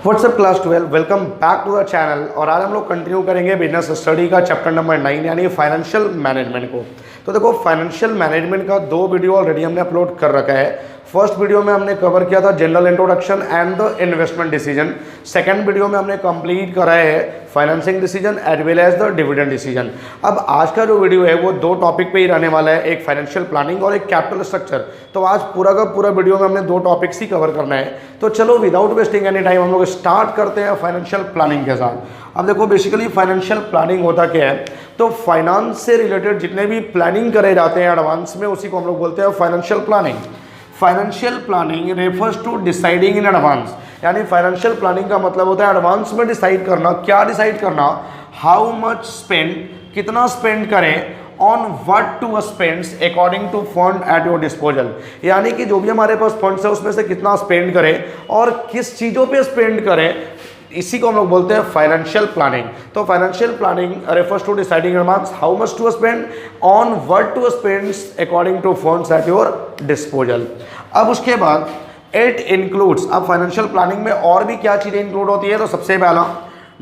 WhatsApp class 12 welcome back to the channel. और आज हम लोग कंटिन्यू करेंगे बिजनेस स्टडी का चैप्टर नंबर 9 यानी फाइनेंशियल मैनेजमेंट को। तो देखो, फाइनेंशियल मैनेजमेंट का 2 वीडियो ऑलरेडी हमने अपलोड कर रखा है। फर्स्ट वीडियो में हमने कवर किया था general introduction and the investment decision. Second video में हमने कंप्लीट करा है financing decision as well as the dividend decision. अब आज का जो वीडियो है वो 2 टॉपिक पे ही रहने वाला है, एक फाइनेंशियल प्लानिंग और एक कैपिटल स्ट्रक्चर। तो आज पूरा का पूरा वीडियो में हमने 2 टॉपिक्स ही कवर करना है। तो चलो विदाउट वेस्टिंग एनी टाइम हम लोग स्टार्ट करते हैं फाइनेंशियल प्लानिंग के साथ। अब देखो, बेसिकली फाइनेंशियल प्लानिंग होता क्या है, तो फाइनेंस से रिलेटेड जितने भी प्लानिंग करे जाते हैं एडवांस में, उसी को हम लोग बोलते हैं financial planning. Financial planning refers to deciding in advance, यानी फाइनेंशियल प्लानिंग का मतलब होता है एडवांस में डिसाइड करना। क्या डिसाइड करना? हाउ मच स्पेंड, कितना स्पेंड करें, on what to spends according to fund at your disposal, यानी कि जो भी हमारे पास फंड्स है उसमें से कितना स्पेंड करें और किस चीज़ों पे स्पेंड करें, इसी को हम लोग बोलते हैं फाइनेंशियल प्लानिंग। तो financial planning refers to deciding advance how much to spend on what to spends according to funds at your disposal. अब उसके बाद इट इंक्लूड्स, अब फाइनेंशियल प्लानिंग में और भी क्या चीज़ें इंक्लूड होती है, तो सबसे पहला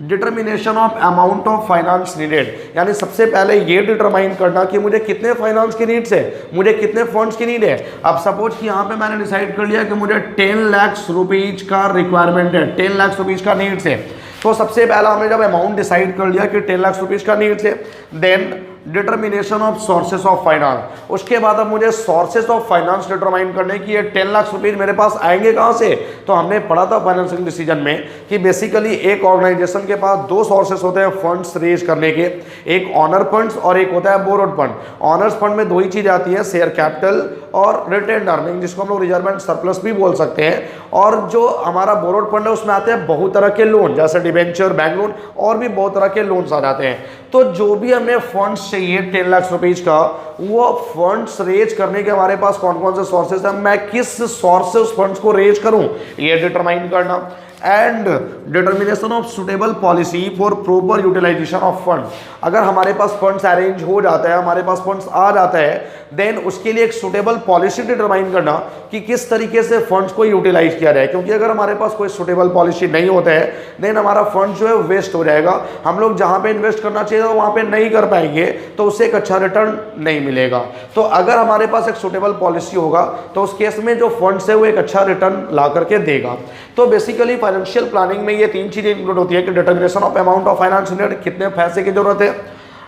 determination of amount of finance needed, यानी सबसे पहले ये डिटरमाइन करना कि मुझे कितने फाइनेंस की नीड्स है, मुझे कितने फंड्स की नीड है। अब सपोज कि यहाँ पे मैंने डिसाइड कर लिया कि मुझे 10 लाख रुपीज का रिक्वायरमेंट है, 10 लाख रुपीज का नीड्स है। तो सबसे पहला हमने जब अमाउंट डिसाइड कर लिया कि 10 लाख रुपीज का नीड्स है, then determination of sources of finance. उसके बाद अब मुझे सोर्सेस ऑफ फाइनेंस डिटरमाइन करने की, ये 10 लाख रुपीज मेरे पास आएंगे कहाँ से। तो हमने पढ़ा था फाइनेंशियल डिसीजन में कि बेसिकली एक ऑर्गेनाइजेशन के पास 2 सोर्सेस होते हैं फंड्स रेज करने के, एक ऑनर फंड्स और एक होता है बोरोड फंड। ऑनर्स फंड में 2 ही चीज आती है, शेयर कैपिटल और रिटेन अर्निंग, जिसको हम लोग रिजर्व एंड सरप्लस भी बोल सकते हैं। और जो हमारा बोरोड फंड है उसमें आते हैं बहुत तरह के लोन, जैसे डिबेंचर, बैंक लोन और भी बहुत तरह के लोन्स आ जाते हैं। तो जो भी हमें फंड्स चाहिए 10 लाख रुपीज का, वो फंड्स रेज करने के हमारे पास कौन कौन से सोर्सेस हैं, मैं किस सोर्स से उस फंड्स को रेज करूं, ये डिटरमाइन करना। And determination of suitable policy for proper utilisation of fund. अगर हमारे पास फंड्स अरेंज हो जाता है, हमारे पास फंड्स आ जाता है, देन उसके लिए एक सुटेबल पॉलिसी डिटरमाइन करना कि किस तरीके से फंड्स को यूटिलाइज किया जाए। क्योंकि अगर हमारे पास कोई सुटेबल पॉलिसी नहीं होता है, देन हमारा फंड जो है वेस्ट हो जाएगा। हम लोग जहाँ पे इन्वेस्ट करना चाहिए तो वहाँ पे नहीं कर पाएंगे, तो उससे एक अच्छा रिटर्न नहीं मिलेगा। तो अगर हमारे पास एक सुटेबल पॉलिसी होगा तो उस केस में जो फंड्स है वो एक अच्छा रिटर्न ला करके देगा। तो बेसिकली फाइनेंशियल प्लानिंग में ये 3 चीजें इंक्लूड होती है कि determination of amount of finance needed, कितने पैसे की जरूरत है,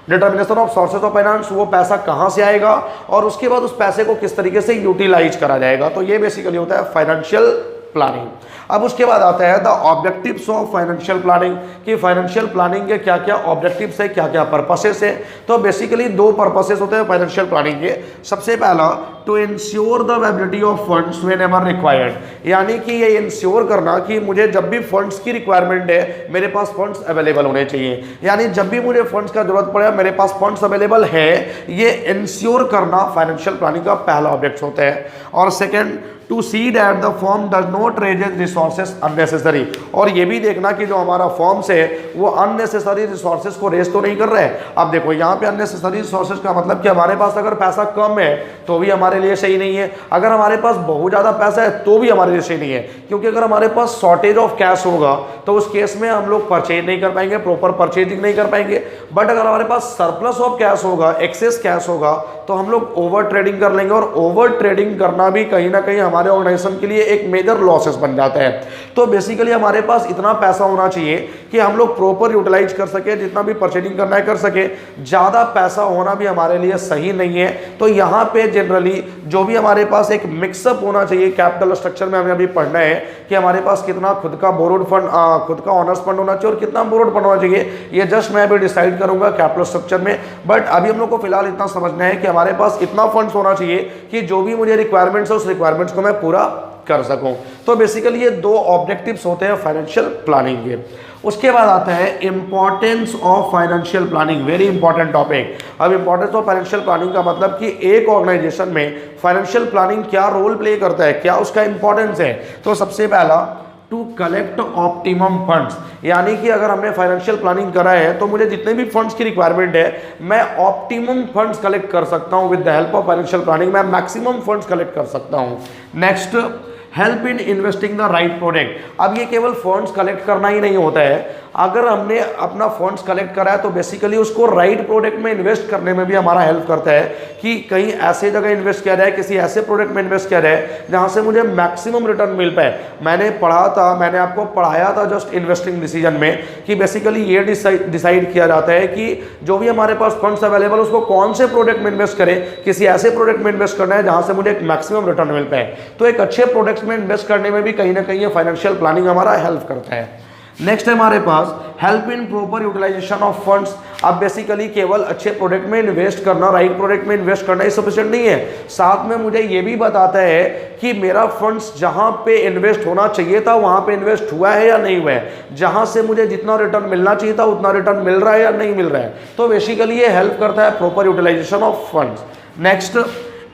determination of sources of finance, वो पैसा कहां से आएगा, और उसके बाद उस पैसे को किस तरीके से यूटिलाइज करा जाएगा। तो ये बेसिकली होता है फाइनेंशियल प्लानिंग। अब उसके बाद आता है the objectives of financial planning, कि फाइनेंशियल प्लानिंग के क्या क्या ऑब्जेक्टिव्स है, क्या क्या पर्पसेस है। तो बेसिकली 2 पर्पसेस होते हैं फाइनेंशियल प्लानिंग के। सबसे पहला, to ensure the availability of funds whenever required, यानी कि ये इंश्योर करना कि मुझे जब भी फंड्स की रिक्वायरमेंट है मेरे पास फंड्स अवेलेबल होने चाहिए, यानी जब भी मुझे फंड्स का जरूरत पड़े मेरे पास फंड्स अवेलेबल है, ये इंश्योर करना फाइनेंशियल प्लानिंग का पहला ऑब्जेक्ट होता है। और second, to see that the firm does not raises resources unnecessary, और ये भी देखना कि जो हमारा फर्म्स है वो अननेसेसरी रिसोर्सेस को रेज तो नहीं कर रहे हैं। अब देखो, यहाँ पे अननेसेसरी रिसोर्सेस का मतलब कि हमारे पास अगर पैसा कम है तो भी हमारे लिए सही नहीं है, अगर हमारे पास बहुत ज़्यादा पैसा है तो भी हमारे लिए सही नहीं है। क्योंकि अगर हमारे पास शॉर्टेज ऑफ कैश होगा तो उस केस में हम लोग परचेज नहीं कर पाएंगे, प्रॉपर परचेजिंग नहीं कर पाएंगे। बट अगर हमारे पास सरप्लस ऑफ कैश होगा, एक्सेस कैश होगा, तो हम लोग ओवर ट्रेडिंग कर लेंगे, और ओवर ट्रेडिंग करना भी कहीं ना कहीं हमारे ऑर्गेनाइजेशन के लिए एक मेजर लॉसेस बन जाता है। तो बेसिकली हमारे पास इतना पैसा होना चाहिए कि हम लोग प्रॉपर यूटिलाइज कर सके, जितना भी परचेजिंग करना है कर सके। ज़्यादा पैसा होना भी हमारे लिए सही नहीं है। तो यहाँ पे जनरली जो भी हमारे पास एक मिक्सअप होना चाहिए, कैपिटल स्ट्रक्चर में हमें अभी पढ़ना है कि हमारे पास कितना खुद का बोरोड फंड, खुद का ऑनर्स फंड होना चाहिए और कितना बोरोड फंड होना चाहिए, ये जस्ट मैं अभी डिसाइड करूंगा कैपिटल स्ट्रक्चर में। बट अभी हम लोग को फिलहाल इतना समझना है कि हमारे पास इतना फंड्स होना चाहिए कि जो भी मुझे रिक्वायरमेंट्स है उस रिक्वायरमेंट्स को मैं पूरा कर सकूं। तो बेसिकली ये 2 ऑब्जेक्टिव्स होते हैं फाइनेंशियल प्लानिंग के। उसके बाद आता है importance of financial planning, very important topic. अब इंपॉर्टेंस ऑफ फाइनेंशियल प्लानिंग का मतलब कि एक ऑर्गेनाइजेशन में फाइनेंशियल प्लानिंग क्या रोल प्ले करता है, क्या उसका इंपॉर्टेंस है। तो सबसे पहला, टू कलेक्ट ऑप्टिमम फंड्स, यानी कि अगर हमने फाइनेंशियल प्लानिंग करा है तो मुझे जितने भी फंड्स की रिक्वायरमेंट है मैं ऑप्टिमम फंड्स कलेक्ट कर सकता हूं। With the help of financial planning मैं मैक्सिमम फंड्स कलेक्ट कर सकता हूं। Next, help in investing the right product. अब ये केवल फंड्स कलेक्ट करना ही नहीं होता है, अगर हमने अपना फंड्स कलेक्ट करा है तो बेसिकली उसको राइट प्रोडक्ट में इन्वेस्ट करने में भी हमारा हेल्प करता है कि कहीं ऐसे जगह इन्वेस्ट किया जाए, किसी ऐसे प्रोडक्ट में इन्वेस्ट किया जाए जहां से मुझे मैक्सिमम रिटर्न मिल पाए। मैंने पढ़ा था, मैंने आपको पढ़ाया था जस्ट इन्वेस्टिंग डिसीजन में कि बेसिकली ये डिसाइड किया जाता है कि जो भी हमारे पास फंड्स अवेलेबल उसको कौन से प्रोडक्ट में इन्वेस्ट करें, किसी ऐसे प्रोडक्ट में इन्वेस्ट करना है जहां से मुझे एक मैक्सिमम रिटर्न मिल पाए। तो एक अच्छे प्रोडक्ट्स में इन्वेस्ट करने में भी कहीं ना कहीं फाइनेंशियल प्लानिंग हमारा हेल्प करता है। नेक्स्ट है हमारे पास help in proper utilisation of funds. अब बेसिकली केवल अच्छे प्रोडक्ट में इन्वेस्ट करना, राइट प्रोडक्ट में इन्वेस्ट करना ही सफिशिएंट नहीं है, साथ में मुझे ये भी बताता है कि मेरा फंड्स जहां पे इन्वेस्ट होना चाहिए था वहां पे इन्वेस्ट हुआ है या नहीं हुआ है, जहां से मुझे जितना रिटर्न मिलना चाहिए था उतना रिटर्न मिल रहा है या नहीं मिल रहा है। तो बेसिकली ये हेल्प करता है proper utilisation of funds. Next,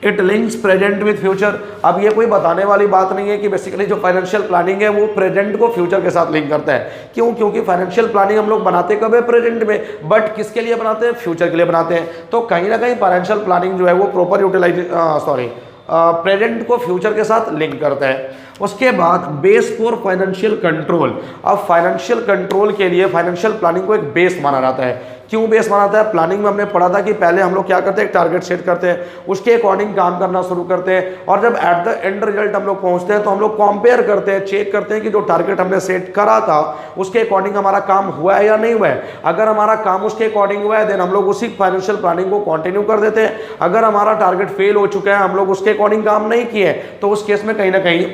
it links present with future. अब ये कोई बताने वाली बात नहीं है कि बेसिकली जो फाइनेंशियल प्लानिंग है वो प्रेजेंट को फ्यूचर के साथ लिंक करता है। क्यों? क्योंकि फाइनेंशियल प्लानिंग हम लोग बनाते कब है? प्रेजेंट में, बट किसके लिए बनाते हैं? फ्यूचर के लिए बनाते हैं। तो कहीं ना कहीं फाइनेंशियल प्लानिंग जो है वो प्रॉपर प्रेजेंट को फ्यूचर के साथ लिंक करता है। उसके बाद बेस फॉर फाइनेंशियल कंट्रोल। अब फाइनेंशियल कंट्रोल के लिए फाइनेंशियल प्लानिंग को एक बेस माना जाता है। क्यों बेस माना जाता है? प्लानिंग में हमने पढ़ा था कि पहले हम लोग क्या करते हैं, एक टारगेट सेट करते हैं, उसके अकॉर्डिंग काम करना शुरू करते हैं, और जब एट द एंड रिजल्ट हम लोग पहुंचते हैं तो हम लोग कंपेयर करते हैं, चेक करते हैं कि जो टारगेट हमने सेट करा था उसके अकॉर्डिंग हमारा काम हुआ है या नहीं हुआ है। अगर हमारा काम उसके अकॉर्डिंग हुआ है देन हम लोग उसी फाइनेंशियल प्लानिंग को कंटिन्यू कर देते हैं। अगर हमारा टारगेट फेल हो चुका है, हम लोग उसके अकॉर्डिंग काम नहीं किए, तो उस केस में कहीं ना कहीं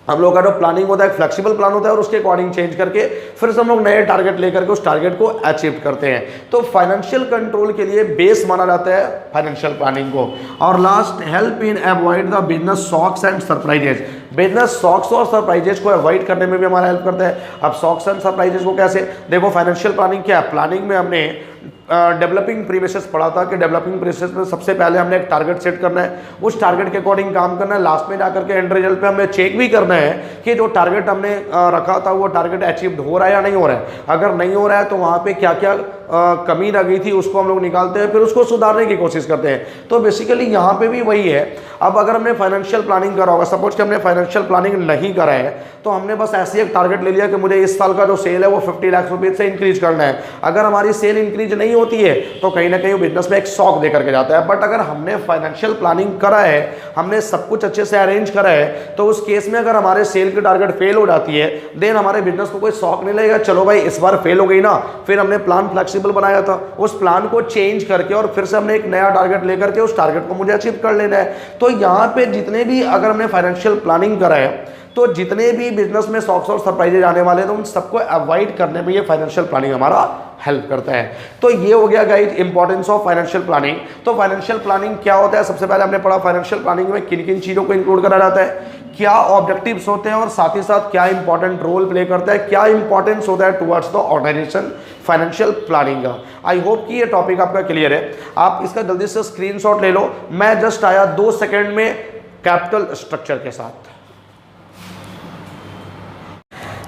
हम लोग का जो प्लानिंग होता है फ्लेक्सिबल प्लान होता है और उसके अकॉर्डिंग चेंज करके फिर से हम लोग नए टारगेट लेकर के उस टारगेट को अचीव करते हैं। तो फाइनेंशियल कंट्रोल के लिए बेस माना जाता है फाइनेंशियल प्लानिंग को। और last, help in avoid the business shocks and surprises. Business shocks और सरप्राइजेज को अवॉइड करने में भी हमारा हेल्प करता है। अब शॉक्स एंड सरप्राइजेज को कैसे? देखो, फाइनेंशियल प्लानिंग क्या है? प्लानिंग में हमने डेवलपिंग प्रीमिसेस पढ़ा था कि डेवलपिंग प्रीमिसेस में सबसे पहले हमने एक टारगेट सेट करना है, उस टारगेट के अकॉर्डिंग काम करना है, लास्ट में जाकर के एंड रिजल्ट पे हमें चेक भी करना है कि जो टारगेट हमने रखा था वो टारगेट अचीव्ड हो रहा है या नहीं हो रहा है। अगर नहीं हो रहा है तो वहाँ पे क्या क्या कमी रह गई थी उसको हम लोग निकालते हैं, फिर उसको सुधारने की कोशिश करते हैं। तो बेसिकली यहाँ पे भी वही है। अब अगर हमने फाइनेंशियल प्लानिंग करा होगा, सपोज कि हमने फाइनेंशियल प्लानिंग नहीं करा है, तो हमने बस ऐसे एक टारगेट ले लिया कि मुझे इस साल का जो सेल है वो 50 लाख रुपये से इंक्रीज करना है। अगर हमारी सेल इंक्रीज नहीं होती है तो कहीं ना कहीं बिजनेस में एक शॉक दे करके जाता है। बट अगर हमने फाइनेंशियल प्लानिंग करा है, हमने सब कुछ अच्छे से अरेंज करा है, तो उस केस में अगर हमारे सेल की टारगेट फेल हो जाती है देन हमारे बिजनेस को कोई शॉक नहीं लगेगा। चलो भाई, इस बार फेल हो गई ना, फिर हमने प्लान फ्लेक्सिबल बनाया था, उस प्लान को चेंज करके और फिर से हमने एक नया टारगेट लेकर के उस टारगेट को मुझे अचीव कर लेना है। तो यहाँ पे जितने भी अगर हमने फाइनेंशियल प्लानिंग करा है तो जितने भी बिजनेस में शॉक्स और सरप्राइजेज आने वाले हैं तो उन सबको अवॉइड करने में ये फाइनेंशियल प्लानिंग हमारा हेल्प करता है। तो ये हो गया guys importance of financial planning. तो फाइनेंशियल प्लानिंग क्या होता है? सबसे पहले हमने पढ़ा फाइनेंशियल प्लानिंग में किन किन चीज़ों को इंक्लूड करा जाता है, क्या ऑब्जेक्टिव्स होते हैं और साथ ही साथ क्या इंपॉर्टेंट रोल प्ले करता है, क्या इंपॉर्टेंस होता है towards the organization financial planning का। आई होप कि ये टॉपिक आपका क्लियर है। आप इसका जल्दी से स्क्रीनशॉट ले लो। मैं जस्ट आया 2 सेकेंड में कैपिटल स्ट्रक्चर के साथ।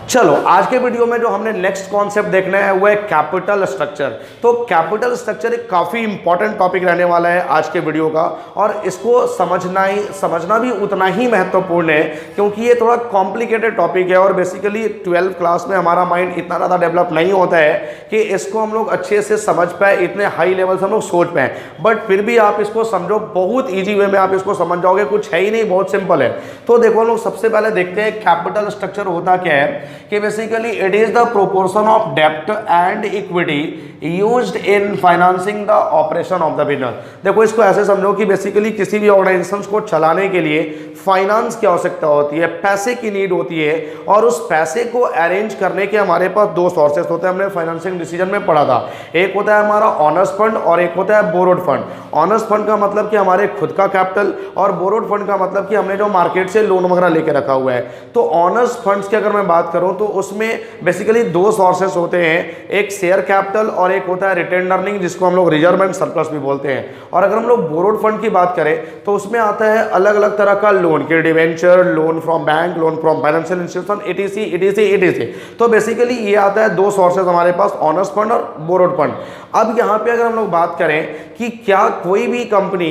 चलो, आज के वीडियो में जो हमने नेक्स्ट कॉन्सेप्ट देखना है वो है कैपिटल स्ट्रक्चर। तो कैपिटल स्ट्रक्चर एक काफ़ी इंपॉर्टेंट टॉपिक रहने वाला है आज के वीडियो का, और इसको समझना भी उतना ही महत्वपूर्ण है क्योंकि ये थोड़ा कॉम्प्लिकेटेड टॉपिक है और बेसिकली 12th क्लास में हमारा माइंड इतना ज़्यादा डेवलप नहीं होता है कि इसको हम लोग अच्छे से समझ पाए, इतने हाई लेवल से हम लोग सोच पाए। बट फिर भी आप इसको समझो, बहुत ईजी वे में आप इसको समझ जाओगे, कुछ है ही नहीं, बहुत सिंपल है। तो देखो हम लोग सबसे पहले देखते हैं कैपिटल स्ट्रक्चर होता क्या है कि basically it is the proportion of डेब्ट and equity used in financing the operation of the business. देखो, इसको ऐसे समझो कि बेसिकली किसी भी ऑर्गेनाइजेशन को चलाने के लिए फाइनेंस की आवश्यकता होती है, पैसे की नीड होती है, और उस पैसे को अरेंज करने के हमारे पास 2 सोर्सेस होते हैं। हमने फाइनेंसिंग डिसीजन में पढ़ा था, एक होता है हमारा ऑनर्स फंड और एक होता है बोरोड फंड। ऑनर्स फंड का मतलब कि हमारे खुद का कैपिटल, और बोरोड फंड का मतलब कि हमने जो मार्केट से लोन वगैरह लेके रखा हुआ है। तो ऑनर्स फंड्स की अगर मैं बात करूं तो उसमें बेसिकली 2 सोर्सेस होते हैं, एक शेयर कैपिटल और एक होता है रिटेन्ड अर्निंग, जिसको हम लोग रिजर्व एंड सरप्लस भी बोलते हैं। और अगर हम लोग बोरोड फंड की बात करें तो उसमें आता है अलग अलग तरह का लोन, के debenture, loan from bank, loan from financial institution, etc। तो बेसिकली ये आता है 2 सोर्सेस हमारे पास, ऑनर्स फंड और बोरोड फंड। अब यहाँ पे अगर हम लोग बात करें कि क्या कोई भी कंपनी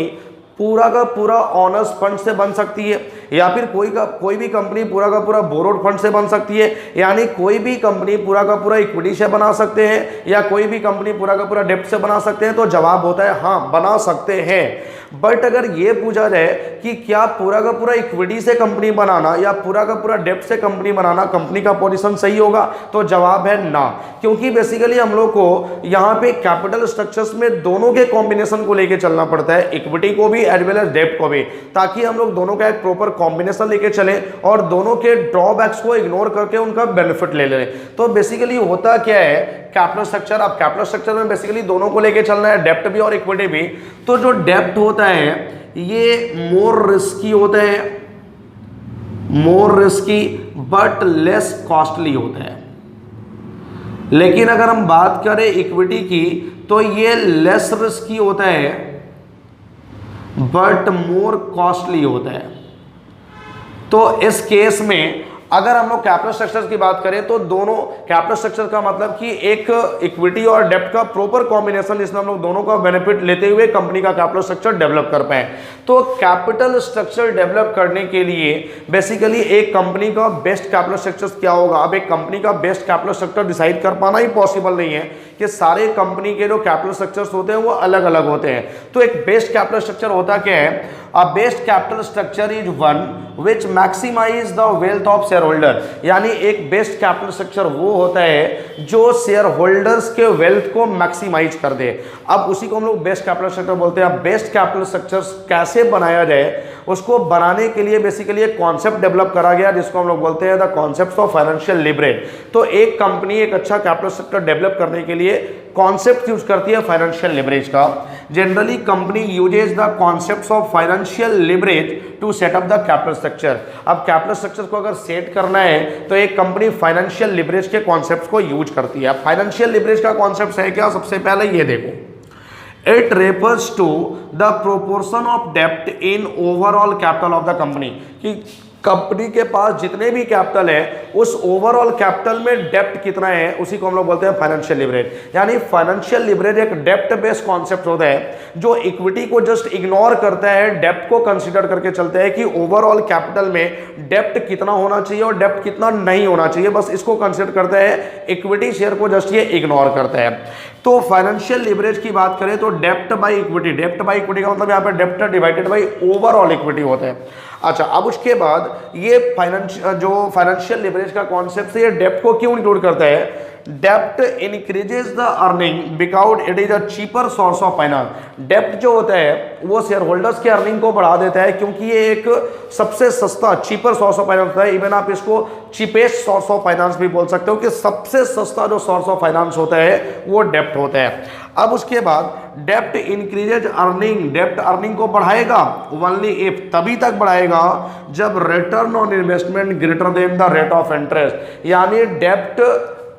पूरा का पूरा ऑनर्स फंड से बन सकती है, या फिर कोई भी कंपनी पूरा का पूरा बोरोड फंड से बन सकती है, यानी कोई भी कंपनी पूरा का पूरा इक्विटी से बना सकते हैं, या कोई भी कंपनी पूरा का पूरा डेब्ट से बना सकते हैं। तो जवाब होता है हाँ, बना सकते हैं। बट अगर ये पूछा जाए कि क्या पूरा का पूरा इक्विटी से कंपनी बनाना या पूरा का पूरा डेब्ट से कंपनी बनाना कंपनी का पोजीशन सही होगा, तो जवाब है ना। क्योंकि बेसिकली हम लोग को यहाँ पे कैपिटल स्ट्रक्चर्स में दोनों के कॉम्बिनेशन को लेके चलना पड़ता है, इक्विटी को भी एज वेल एज डेब्ट को भी, ताकि हम लोग दोनों का एक प्रॉपर कॉम्बिनेशन लेके चले और दोनों के ड्रॉबैक्स को इग्नोर करके उनका बेनिफिट ले लें। तो बेसिकली होता क्या है कैपिटल स्ट्रक्चर, अब कैपिटल स्ट्रक्चर में बेसिकली दोनों को लेके चलना है, डेब्ट भी और इक्विटी भी। तो जो डेब्ट होता है ये मोर रिस्की होता है, more risky but less costly होता है। लेकिन अगर हम बात करें इक्विटी की तो ये लेस रिस्की होता है बट मोर कॉस्टली होता है। तो इस केस में अगर हम लोग कैपिटल स्ट्रक्चर की बात करें तो दोनों कैपिटल स्ट्रक्चर का मतलब कि एक इक्विटी और डेब्ट का प्रॉपर कॉम्बिनेशन जिसमें हम लोग दोनों का बेनिफिट लेते हुए कंपनी का कैपिटल स्ट्रक्चर डेवलप कर पाए। तो कैपिटल स्ट्रक्चर डेवलप करने के लिए बेसिकली एक कंपनी का बेस्ट कैपिटल स्ट्रक्चर क्या होगा। अब एक कंपनी का बेस्ट कैपिटल स्ट्रक्चर डिसाइड कर पाना ही पॉसिबल नहीं है कि सारे कंपनी के जो कैपिटल स्ट्रक्चर्स होते हैं वो अलग अलग होते हैं। तो एक बेस्ट कैपिटल स्ट्रक्चर होता क्या है, a best capital structure is one which maximise the wealth of shareholder, यानी एक बेस्ट कैपिटल स्ट्रक्चर वो होता है जो शेयर होल्डर्स के वेल्थ को मैक्सिमाइज कर दे। अब उसी को हम लोग बेस्ट कैपिटल स्ट्रक्चर बोलते हैं। अब बेस्ट कैपिटल स्ट्रक्चर कैसे बनाया जाए, उसको बनाने के लिए बेसिकली एक कॉन्सेप्ट डेवलप करा गया जिसको हम लोग बोलते हैं the concept of financial leverage. तो एक कंपनी एक अच्छा कैपिटल स्ट्रक्चर डेवलप करने के लिए कॉन्सेप्ट यूज करती है फाइनेंशियल लिवरेज का। Generally company uses the concepts of financial leverage to set up the capital structure. अब कैपिटल स्ट्रक्चर को अगर सेट करना है तो एक कंपनी फाइनेंशियल लिवरेज के कॉन्सेप्ट्स को यूज करती है। फाइनेंशियल लिवरेज का कॉन्सेप्ट है क्या, सबसे पहले ये देखो, it refers to the proportion of डेब्ट in overall capital of the company, कि कंपनी के पास जितने भी कैपिटल है उस ओवरऑल कैपिटल में डेब्ट कितना है, उसी को हम लोग बोलते हैं फाइनेंशियल लिवरेज। यानी फाइनेंशियल लिवरेज एक डेब्ट बेस्ड कॉन्सेप्ट होता है जो इक्विटी को जस्ट इग्नोर करता है, डेब्ट को कंसीडर करके चलता है कि ओवरऑल कैपिटल में डेब्ट कितना होना चाहिए और डेब्ट कितना नहीं होना चाहिए, बस इसको कंसीडर करता है। इक्विटी शेयर को जस्ट ये इग्नोर करता है। तो फाइनेंशियल लिवरेज की बात करें तो डेब्ट बाय इक्विटी, डेब्ट बाय इक्विटी का मतलब यहाँ पे डेब्ट डिवाइडेड बाय ओवरऑल इक्विटी होता है। अच्छा, अब उसके बाद ये फाइनेंशियल लिवरेज का कॉन्सेप्ट है, ये डेब्ट को क्यों इंक्लूड करता है। डेब्ट increases the earning because it is a cheaper source of finance. डेब्ट जो होता है वो शेयर होल्डर्स के अर्निंग को बढ़ा देता है क्योंकि ये एक सबसे सस्ता चीपर सोर्स ऑफ फाइनेंस होता है। इवन आप इसको चीपेस्ट सोर्स ऑफ फाइनेंस भी बोल सकते हो कि सबसे सस्ता जो सोर्स ऑफ फाइनेंस होता है वो डेब्ट होता है। अब उसके बाद डेब्ट इंक्रीजेज अर्निंग, डेब्ट अर्निंग को बढ़ाएगा ओनली इफ, तभी तक बढ़ाएगा जब return on investment greater than the rate of interest. यानी डेब्ट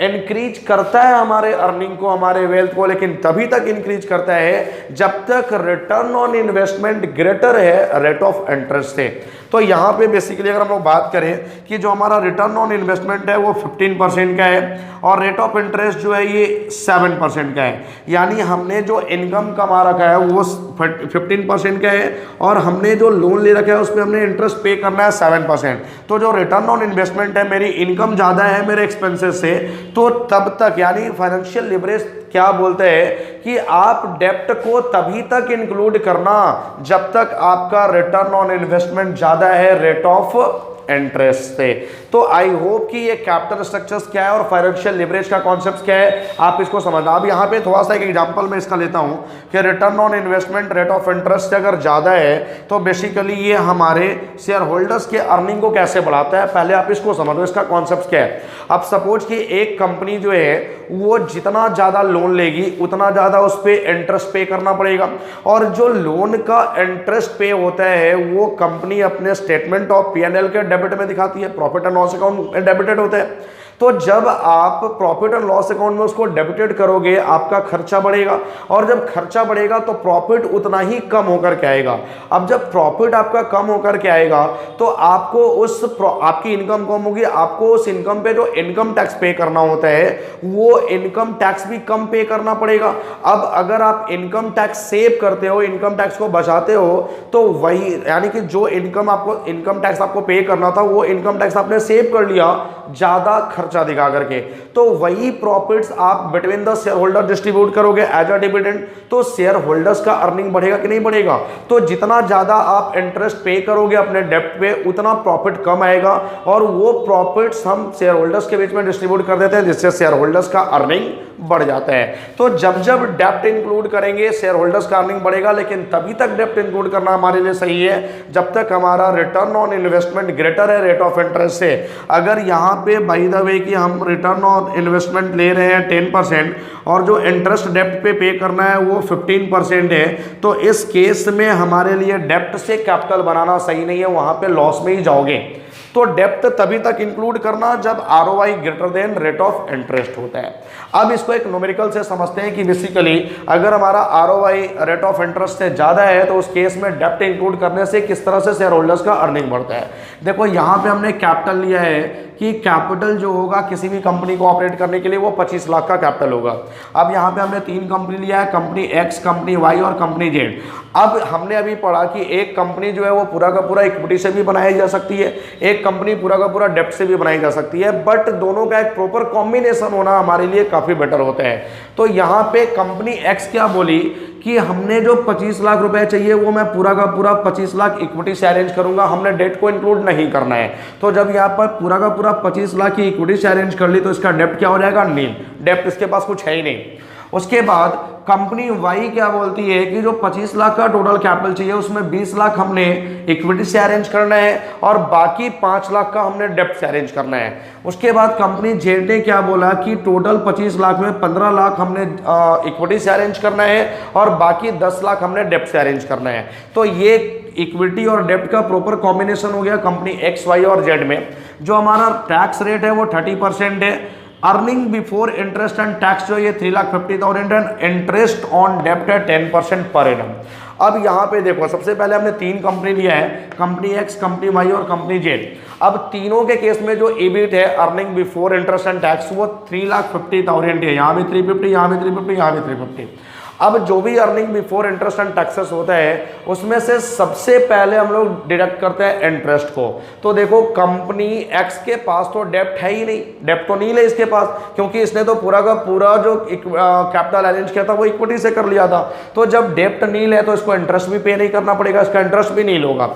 इंक्रीज करता है हमारे अर्निंग को, हमारे वेल्थ को, लेकिन तभी तक इंक्रीज करता है जब तक रिटर्न ऑन इन्वेस्टमेंट ग्रेटर है रेट ऑफ इंटरेस्ट से। तो यहाँ पे बेसिकली अगर हम लोग बात करें कि जो हमारा रिटर्न ऑन इन्वेस्टमेंट है वो 15% का है और रेट ऑफ इंटरेस्ट जो है ये 7% का है, यानी हमने जो इनकम कमा रखा है वो 15% का है और हमने जो लोन ले रखा है उस पर हमने इंटरेस्ट पे करना है 7%। तो जो रिटर्न ऑन इन्वेस्टमेंट है, मेरी इनकम ज़्यादा है मेरे एक्सपेंसेस से, तो तब तक यानी फाइनेंशियल लिवरेज क्या बोलते हैं कि आप डेब्ट को तभी तक इंक्लूड करना जब तक आपका रिटर्न ऑन इन्वेस्टमेंट ज़्यादा है रेट ऑफ इंटरेस्ट से। तो आई होप कि ये कैपिटल स्ट्रक्चर्स क्या है और फाइनेंशियल लिवरेज का कॉन्सेप्ट क्या है आप इसको समझना। अब यहाँ पे थोड़ा सा एक एग्जांपल मैं इसका लेता हूँ कि return on investment rate of interest से अगर ज़्यादा है तो बेसिकली ये हमारे शेयर होल्डर्स के अर्निंग को कैसे बढ़ाता है, पहले आप इसको समझो इसका कॉन्सेप्ट क्या है। अब सपोज कि एक कंपनी जो है वो जितना ज़्यादा लोन लेगी उतना ज़्यादा उस पर इंटरेस्ट पे करना पड़ेगा और जो लोन का इंटरेस्ट पे होता है वो कंपनी अपने स्टेटमेंट ऑफ P&L के डेबिट में दिखाती है, प्रॉफिट एंड लॉस अकाउंट में डेबिटेड होता है। तो जब आप प्रॉफिट एंड लॉस अकाउंट में उसको डेबिटेड करोगे आपका खर्चा बढ़ेगा, और जब खर्चा बढ़ेगा तो प्रॉफिट उतना ही कम होकर के आएगा। अब जब प्रॉफिट आपका कम होकर के आएगा तो आपको आपकी इनकम कम होगी, आपको उस इनकम पे जो इनकम टैक्स पे करना होता है वो इनकम टैक्स भी कम पे करना पड़ेगा। अब अगर आप इनकम टैक्स सेव करते हो, इनकम टैक्स को बचाते हो, तो वही यानी कि जो इनकम टैक्स आपको पे करना था वो इनकम टैक्स आपने सेव कर लिया ज्यादा खर्चा दिखा करके, तो वही प्रॉफिट्स आप between the share holder distribute करोगे एज अ डिविडेंड, तो शेयर होल्डर्स का अर्निंग बढ़ेगा कि नहीं बढ़ेगा। तो जितना ज्यादा आप इंटरेस्ट पे करोगे अपने डेप्ट पे उतना प्रॉफिट कम आएगा, और वो प्रॉफिट्स हम शेयर होल्डर्स के बीच में डिस्ट्रीब्यूट कर देते हैं जिससे शेयर होल्डर्स का अर्निंग बढ़ जाता है। तो जब जब डेप्ट इंक्लूड करेंगे शेयर होल्डर्स का अर्निंग बढ़ेगा, लेकिन तभी तक डेप्ट इंक्लूड करना हमारे लिए सही है जब तक हमारा रिटर्न ऑन इन्वेस्टमेंट ग्रेटर है रेट ऑफ इंटरेस्ट से। अगर यहाँ पे बाय द वे कि हम रिटर्न ऑन इन्वेस्टमेंट ले रहे हैं 10% और जो इंटरेस्ट डेप्ट पे करना है वो 15% है, तो इस केस में हमारे लिए डेप्ट से कैपिटल बनाना सही नहीं है, वहां पे लॉस में ही जाओगे। तो डेप्ट तभी तक इंक्लूड करना जब ROI greater than rate of interest होता है। अब इसको एक न्यूमेरिकल से समझते हैं कि बेसिकली अगर हमारा आरओआई रेट ऑफ इंटरेस्ट से ज़्यादा है तो उस केस में डेप्ट इंक्लूड करने से किस तरह से शेयर होल्डर्स का अर्निंग बढ़ता है। देखो यहाँ पे हमने कैपिटल लिया है कि कैपिटल जो होगा किसी भी कंपनी को ऑपरेट करने के लिए वो 25 लाख का कैपिटल होगा। अब यहाँ पे हमने 3 कंपनी लिया है, कंपनी एक्स, कंपनी वाई और कंपनी जेड। अब हमने अभी पढ़ा कि एक कंपनी जो है वो पूरा का पूरा इक्विटी से भी बनाई जा सकती है, एक कंपनी पूरा का पूरा डेप्ट से भी बनाई जा सकती है, बट दोनों का एक प्रॉपर कॉम्बिनेशन होना हमारे लिए काफ़ी बेटर होता है। तो यहाँ पे कंपनी एक्स क्या बोली कि हमने जो 25 लाख रुपए चाहिए वो मैं पूरा का पूरा 25 लाख इक्विटी से अरेंज करूंगा, हमने डेट को इंक्लूड नहीं करना है। तो जब यहाँ पर पूरा का पूरा 25 लाख की इक्विटी से अरेंज कर ली तो इसका डेप्ट क्या हो जाएगा, नील। डेप्ट इसके पास कुछ है ही नहीं। उसके बाद कंपनी वाई क्या बोलती है कि जो 25 लाख का टोटल कैपिटल चाहिए उसमें 20 लाख हमने इक्विटी से अरेंज करना है और बाकी 5 लाख का हमने डेप्ट से अरेंज करना है। उसके बाद कंपनी जेड ने क्या बोला कि टोटल 25 लाख में 15 लाख हमने इक्विटी से अरेंज करना है और बाकी 10 लाख हमने डेप्ट से अरेंज करना है। तो ये इक्विटी और डेप्ट का प्रॉपर कॉम्बिनेशन हो गया कंपनी एक्स, वाई और जेड में। जो हमारा टैक्स रेट है वो 30% है। Earning before interest and tax जो ये 3,50,000 एंड इंटरेस्ट ऑन डेप्ट है 10% पर एनम। अब यहाँ पे देखो सबसे पहले हमने 3 कंपनी लिया है, कंपनी एक्स, कंपनी वाई और कंपनी जेड। अब तीनों के केस में जो EBIT है earning before interest and tax वो 3,50,000 है। यहाँ भी 350, यहाँ भी 350, यहाँ भी 350। अब जो भी earning before interest and taxes होता है उसमें से सबसे पहले हम लोग डिडक्ट करते हैं इंटरेस्ट को। तो देखो कंपनी एक्स के पास तो डेप्ट है ही नहीं, डेप्ट तो नहीं है इसके पास, क्योंकि इसने तो पूरा का पूरा जो कैपिटल अरेंज किया था वो इक्विटी से कर लिया था। तो जब डेप्ट नील है तो इसको इंटरेस्ट भी पे नहीं करना पड़ेगा, इसका इंटरेस्ट भी नील होगा।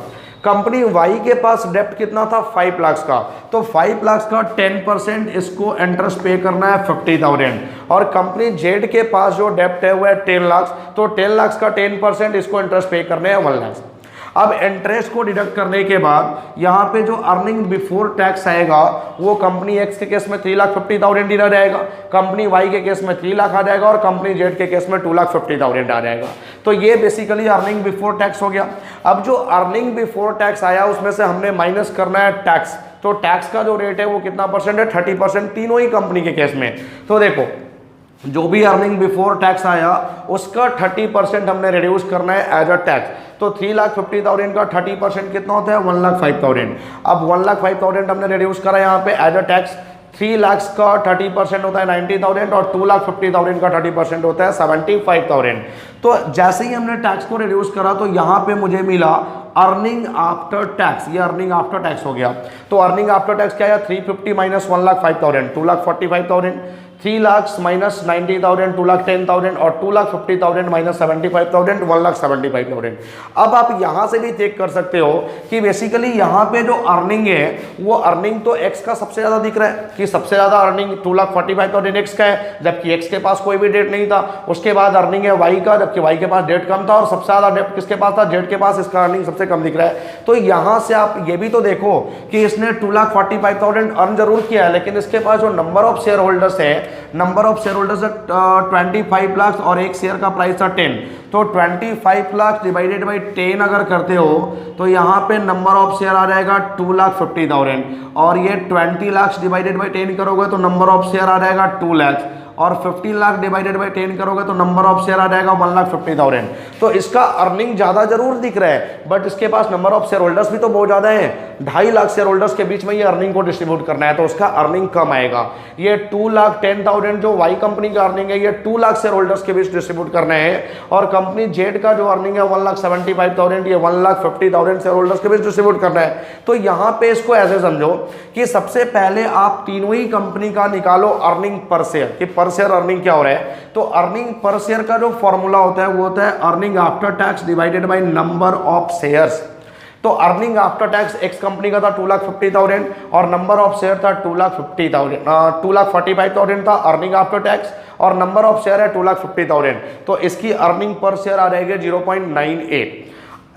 कंपनी वाई के पास डेप्ट कितना था 5 लाख का, तो 5 लाख का 10% इसको इंटरेस्ट पे करना है 50,000। और कंपनी जेड के पास जो डेप्ट है वो है 10 लाख, तो 10 लाख का 10% इसको इंटरेस्ट पे करने हैं 1 लाख। अब इंटरेस्ट को डिडक्ट करने के बाद यहाँ पे जो अर्निंग बिफोर टैक्स आएगा वो कंपनी एक्स के केस में 3,50,000 इधर आएगा, कंपनी वाई के केस में 3 लाख आ जाएगा और कंपनी जेड के केस में 2,50,000 आ जाएगा। तो ये बेसिकली अर्निंग बिफोर टैक्स हो गया। अब जो अर्निंग बिफोर टैक्स आया उसमें से हमने माइनस करना है टैक्स। तो टैक्स का जो रेट है वो कितना परसेंट है, 30% तीनों ही कंपनी के केस में। तो देखो जो भी अर्निंग बिफोर टैक्स आया उसका 30% हमने रिड्यूस करना है एज अ टैक्स। तो 3,50,000 का 30% कितना होता है 1,05,000। अब 1,05,000 हमने रिड्यूस करा यहाँ पे एज अ टैक्स। 3 लाख का 30% होता है 90,000 और 2,50,000 का 30% होता है 75,000। तो जैसे ही हमने टैक्स को रिड्यूस करा तो यहाँ पे मुझे मिला अर्निंग आफ्टर टैक्स, ये अर्निंग आफ्टर टैक्स हो गया। तो अर्निंग आफ्टर टैक्स क्या है, 350 माइनस 1,05,000 2,45,000, 3 लाख माइनस 90,000 2,10,000 और 2,50,000 माइनस 75,000 1,75,000। अब आप यहाँ से भी चेक कर सकते हो कि बेसिकली यहाँ पे जो अर्निंग है वो अर्निंग तो एक्स का सबसे ज़्यादा दिख रहा है कि सबसे ज़्यादा अर्निंग 2,45,000 एक्स का है, जबकि एक्स के पास कोई भी डेट नहीं था। उसके बाद अर्निंग है वाई का, जबकि वाई के पास डेट कम था और सबसे ज़्यादा डेट किसके पास था, जेड के पास, इसका अर्निंग सबसे कम दिख रहा है। तो यहाँ से आप ये भी तो देखो कि इसने 2,45,000 अर्न जरूर किया है, लेकिन इसके पास जो नंबर ऑफ शेयर होल्डर्स है number of share holders 25 lakh और एक शेयर का प्राइस था 10, तो 25 लाख डिवाइडेड बाई 10 अगर करते हो तो यहाँ पे नंबर ऑफ शेयर आ जाएगा 2,50,000 और ये 20 लाख डिवाइडेड बाई 10 करोगे तो नंबर ऑफ शेयर आ जाएगा 2 लाख और 15 लाख डिवाइडेड बाई 10 करोगे तो नंबर ऑफ शेयर आ जाएगा 1,50,000। तो इसका अर्निंग ज़्यादा जरूर दिख रहा है बट इसके पास नंबर ऑफ शेयर होल्डर्स भी तो बहुत ज़्यादा है, 2.5 लाख शेयर होल्डर्स के बीच में ये अर्निंग को डिस्ट्रीब्यूट करना है तो उसका अर्निंग कम आएगा। ये 2,10,000 जो वाई कंपनी का अर्निंग है ये 2 लाख शेयर होल्डर्स के बीच डिस्ट्रीब्यूट करना है और कंपनी जेड का जो अर्निंग है 1,75,000 ये 1,50,000 शेयर होल्डर्स के बीच डिस्ट्रीब्यूट करना है। तो यहाँ पे इसको ऐसे समझो कि सबसे पहले आप तीनों ही कंपनी का निकालो अर्निंग पर शेयर कि पर शेयर अर्निंग क्या हो रहा है। तो अर्निंग पर शेयर का जो फॉर्मूला होता है वो होता है earning after tax divided by number of shares. तो earning after tax X company का था 2,50,000 और नंबर ऑफ शेयर था 2,45,000 था अर्निंग आफ्टर टैक्स और नंबर ऑफ शेयर है 2,50,000 तो इसकी अर्निंग पर शेयर आ जाएगी 0.98।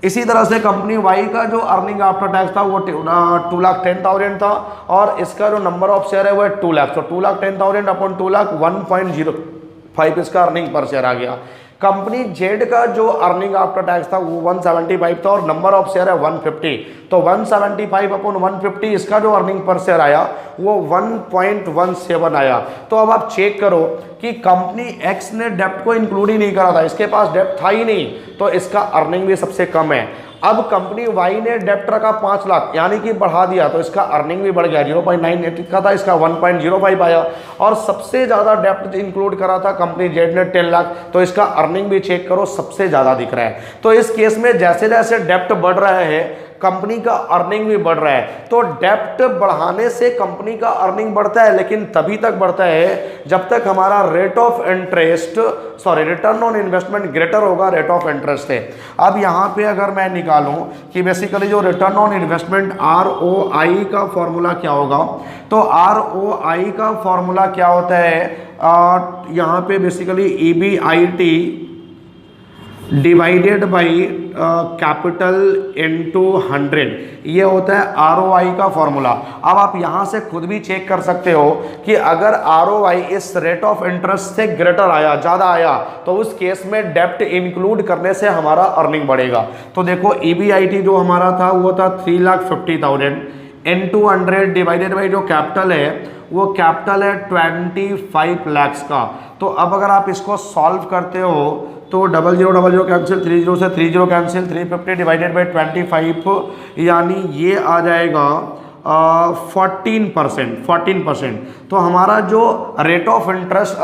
इसी तरह से कंपनी वाई का जो अर्निंग आफ्टर टैक्स था वो 2,10,000 था और इसका जो नंबर ऑफ शेयर है वो है 2 लाख, तो 2,10,000 अपॉन 2 लाख 1.05 इसका अर्निंग पर शेयर आ गया। कंपनी जेड का जो अर्निंग आफ्टर टैक्स था वो 175 था और नंबर ऑफ शेयर है 150, तो 175 अपॉन 150 इसका जो अर्निंग पर शेयर आया वो 1.17 आया। तो अब आप चेक करो कि कंपनी एक्स ने डेप्ट को इंक्लूड ही नहीं करा था, इसके पास डेप्ट था ही नहीं तो इसका अर्निंग भी सबसे कम है। अब कंपनी वाई ने डेप्ट रखा 5 लाख यानी कि बढ़ा दिया तो इसका अर्निंग भी बढ़ गया, 0.98 का था इसका 1.05 आया और सबसे ज़्यादा डेप्ट इंक्लूड करा था कंपनी जेड ने 10 लाख तो इसका अर्निंग भी चेक करो सबसे ज़्यादा दिख रहा है। तो इस केस में जैसे जैसे डेप्ट बढ़ रहा है कंपनी का अर्निंग भी बढ़ रहा है। तो डेप्ट बढ़ाने से कंपनी का अर्निंग बढ़ता है लेकिन तभी तक बढ़ता है जब तक हमारा rate of interest return on investment greater होगा रेट ऑफ इंटरेस्ट से। अब यहाँ पे अगर मैं निकालूं कि बेसिकली जो रिटर्न ऑन इन्वेस्टमेंट ROI का फॉर्मूला क्या होगा, तो ROI का फॉर्मूला क्या होता है, यहाँ पे basically EBIT divided by capital into 100 ये होता है ROI का फॉर्मूला। अब आप यहाँ से खुद भी चेक कर सकते हो कि अगर ROI इस रेट ऑफ इंटरेस्ट से ग्रेटर आया, ज़्यादा आया, तो उस केस में डेप्ट इंक्लूड करने से हमारा अर्निंग बढ़ेगा। तो देखो EBIT जो हमारा था वो था 3,50,000 इनटू 100 डिवाइडेड बाई जो कैपिटल है वो कैपिटल है 25 लाख का। तो अब अगर आप इसको सॉल्व करते हो तो 0000 कैंसिल, 30 से 30 कैंसिल, 350 डिवाइडेड बाई 25 यानी ये आ जाएगा 14%। तो हमारा जो rate of interest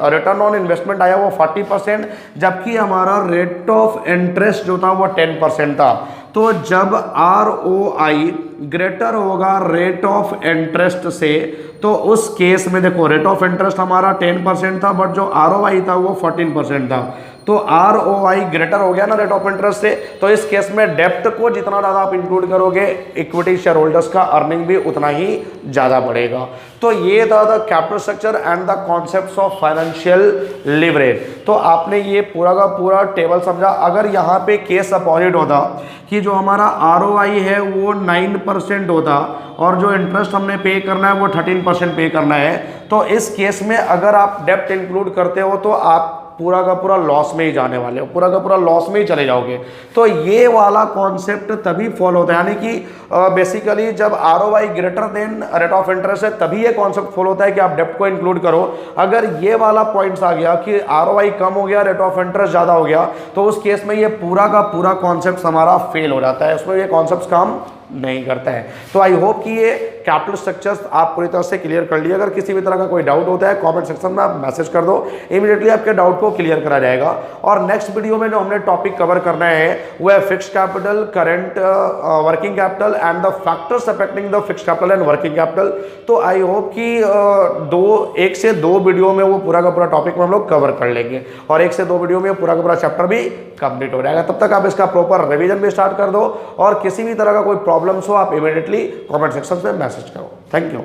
return on investment आया वो 40%, जबकि हमारा रेट ऑफ इंटरेस्ट जो था वो 10% था। तो जब ROI ग्रेटर होगा रेट ऑफ इंटरेस्ट से तो उस केस में देखो रेट ऑफ इंटरेस्ट हमारा 10% था बट जो ROI था वो 14% था। तो ROI ग्रेटर हो गया ना रेट ऑफ इंटरेस्ट से, तो इस केस में डेप्ट को जितना ज़्यादा आप इंक्लूड करोगे इक्विटी शेयर होल्डर्स का अर्निंग भी उतना ही ज़्यादा बढ़ेगा। तो ये था the capital structure and the concepts of financial leverage. तो आपने ये पूरा का पूरा टेबल समझा। अगर यहाँ पे केस अपोजिट होता कि जो हमारा ROI है वो 9% होता और जो इंटरेस्ट हमने पे करना है वो 13% पे करना है, तो इस केस में अगर आप डेप्ट इंक्लूड करते हो तो आप पूरा का पूरा लॉस में ही जाने वाले हो, पूरा का पूरा लॉस में ही चले जाओगे। तो ये वाला कॉन्सेप्ट तभी फॉलो होता है, यानी कि बेसिकली जब ROI greater than rate of interest है तभी ये कॉन्सेप्ट फॉलो होता है कि आप डेप्ट को इंक्लूड करो। अगर ये वाला पॉइंट्स आ गया कि ROI कम हो गया रेट ऑफ इंटरेस्ट ज़्यादा हो गया तो उस केस में ये पूरा का पूरा कॉन्सेप्ट हमारा फेल हो जाता है, उसमें ये कॉन्सेप्ट काम नहीं करता है। तो आई होप कि ये कैपिटल स्ट्रक्चर्स आप पूरी तरह से क्लियर कर लिए। अगर किसी भी तरह का कोई डाउट होता है कमेंट सेक्शन में आप मैसेज कर दो, इमीडिएटली आपके डाउट को क्लियर करा जाएगा। और नेक्स्ट वीडियो में जो हमने टॉपिक कवर करना है वो है fixed capital, current working capital and the factors affecting the fixed capital and working capital. तो आई होप कि 1 से 2 वीडियो में वो पूरा का पूरा टॉपिक में हम लोग कवर कर लेंगे और 1 से 2 वीडियो में पूरा का पूरा चैप्टर भी कंप्लीट हो जाएगा। तब तक आप इसका प्रॉपर रिवीजन भी स्टार्ट कर दो और किसी भी तरह का कोई प्रॉब्लम्स हो आप इमीडिएटली कमेंट सेक्शन में मैसेज करो। Thank you.